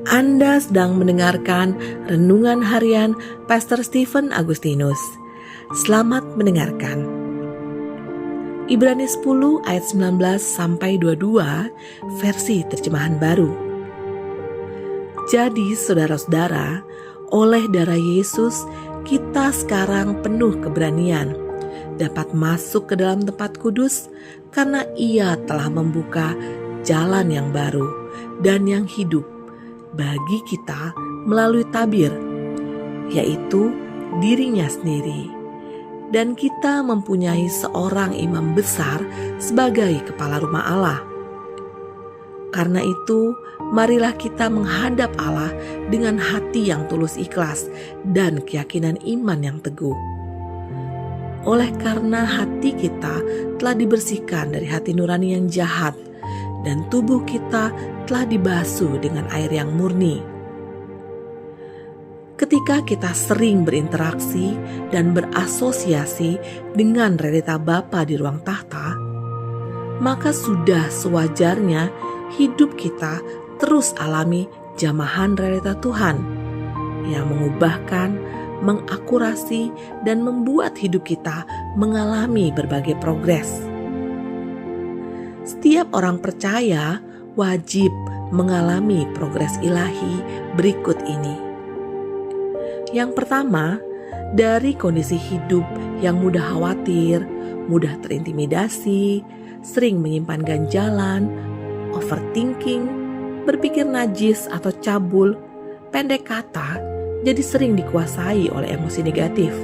Anda sedang mendengarkan Renungan Harian Pastor Stephen Agustinus. Selamat mendengarkan. Ibrani 10 ayat 19-22 versi terjemahan baru. Jadi saudara-saudara, oleh darah Yesus kita sekarang penuh keberanian dapat masuk ke dalam tempat kudus karena Ia telah membuka jalan yang baru dan yang hidup bagi kita melalui tabir, yaitu dirinya sendiri. Dan kita mempunyai seorang imam besar sebagai kepala rumah Allah. Karena itu, marilah kita menghadap Allah dengan hati yang tulus ikhlas dan keyakinan iman yang teguh. Oleh karena hati kita telah dibersihkan dari hati nurani yang jahat, dan tubuh kita telah dibasuh dengan air yang murni. Ketika kita sering berinteraksi dan berasosiasi dengan realita Bapa di ruang tahta, maka sudah sewajarnya hidup kita terus alami jamahan realita Tuhan yang mengubahkan, mengakurasi, dan membuat hidup kita mengalami berbagai progres. Setiap orang percaya wajib mengalami progres ilahi berikut ini. Yang pertama, dari kondisi hidup yang mudah khawatir, mudah terintimidasi, sering menyimpan ganjalan, overthinking, berpikir najis atau cabul, pendek kata, jadi sering dikuasai oleh emosi negatif.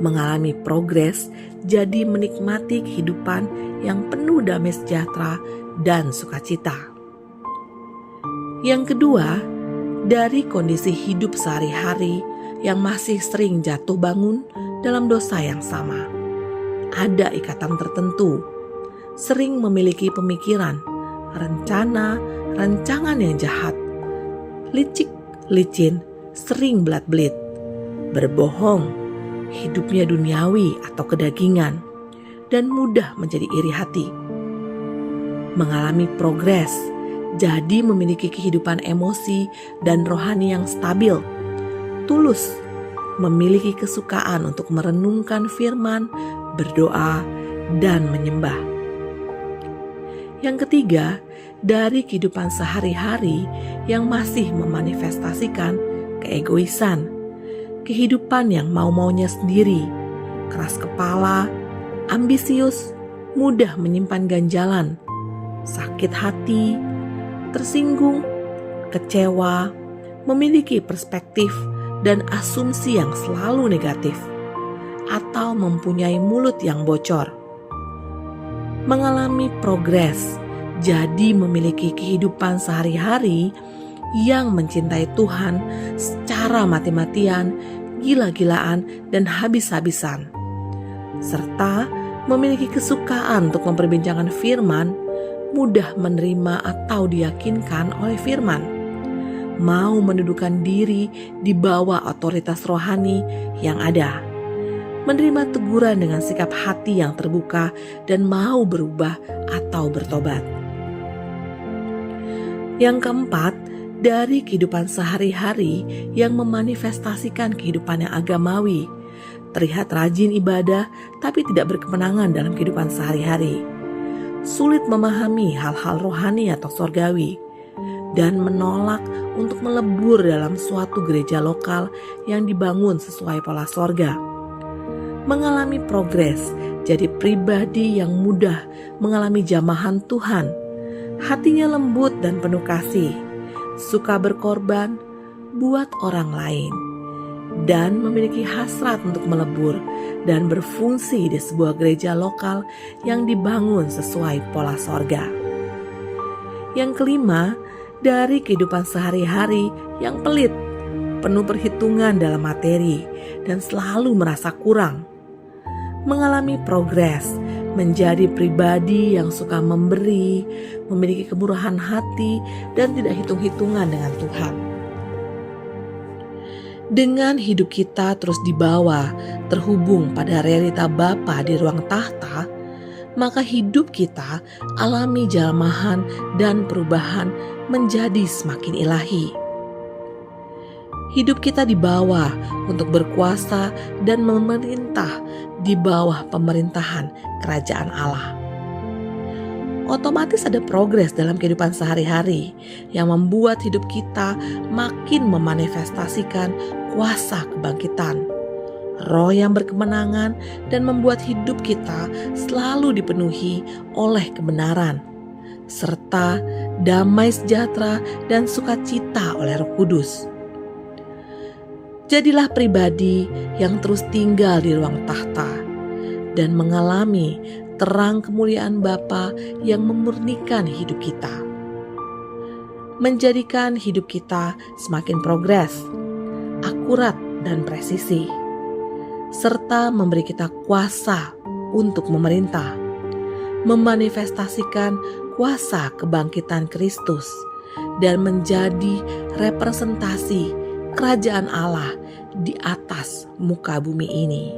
Mengalami progres jadi menikmati kehidupan yang penuh damai sejahtera dan sukacita. Yang kedua, dari kondisi hidup sehari-hari yang masih sering jatuh bangun dalam dosa yang sama. Ada ikatan tertentu, sering memiliki pemikiran, rencana, rancangan yang jahat, licik, licin, sering belat-belit, berbohong, hidupnya duniawi atau kedagingan, dan mudah menjadi iri hati. Mengalami progres, jadi memiliki kehidupan emosi dan rohani yang stabil, tulus, memiliki kesukaan untuk merenungkan firman, berdoa, dan menyembah. Yang ketiga, dari kehidupan sehari-hari yang masih memanifestasikan keegoisan, kehidupan yang mau-maunya sendiri, keras kepala, ambisius, mudah menyimpan ganjalan, sakit hati, tersinggung, kecewa, memiliki perspektif dan asumsi yang selalu negatif, atau mempunyai mulut yang bocor. Mengalami progres, jadi memiliki kehidupan sehari-hari yang mencintai Tuhan secara mati-matian, gila-gilaan, dan habis-habisan, serta memiliki kesukaan untuk memperbincangkan firman, mudah menerima atau diyakinkan oleh firman, mau mendudukan diri di bawah otoritas rohani yang ada, menerima teguran dengan sikap hati yang terbuka dan mau berubah atau bertobat. Yang keempat, dari kehidupan sehari-hari yang memanifestasikan kehidupan yang agamawi, terlihat rajin ibadah tapi tidak berkemenangan dalam kehidupan sehari-hari, sulit memahami hal-hal rohani atau sorgawi, dan menolak untuk melebur dalam suatu gereja lokal yang dibangun sesuai pola sorga. Mengalami progres, jadi pribadi yang mudah mengalami jamahan Tuhan, hatinya lembut dan penuh kasih, suka berkorban buat orang lain, dan memiliki hasrat untuk melebur dan berfungsi di sebuah gereja lokal yang dibangun sesuai pola sorga. Yang kelima, dari kehidupan sehari-hari yang pelit, penuh perhitungan dalam materi, dan selalu merasa kurang. Mengalami progres, menjadi pribadi yang suka memberi, memiliki kemurahan hati, dan tidak hitung-hitungan dengan Tuhan. Dengan hidup kita terus dibawa, terhubung pada realita Bapa di ruang tahta, maka hidup kita alami jalmahan dan perubahan menjadi semakin ilahi. Hidup kita dibawa untuk berkuasa dan memerintah di bawah pemerintahan kerajaan Allah. Otomatis ada progres dalam kehidupan sehari-hari yang membuat hidup kita makin memanifestasikan kuasa kebangkitan, roh yang berkemenangan, dan membuat hidup kita selalu dipenuhi oleh kebenaran, serta damai sejahtera dan sukacita oleh Roh Kudus. Jadilah pribadi yang terus tinggal di ruang tahta dan mengalami terang kemuliaan Bapa yang memurnikan hidup kita, menjadikan hidup kita semakin progres, akurat dan presisi, serta memberi kita kuasa untuk memerintah, memanifestasikan kuasa kebangkitan Kristus, dan menjadi representasi kerajaan Allah di atas muka bumi ini.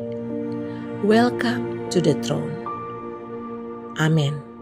Welcome to the throne. Amin.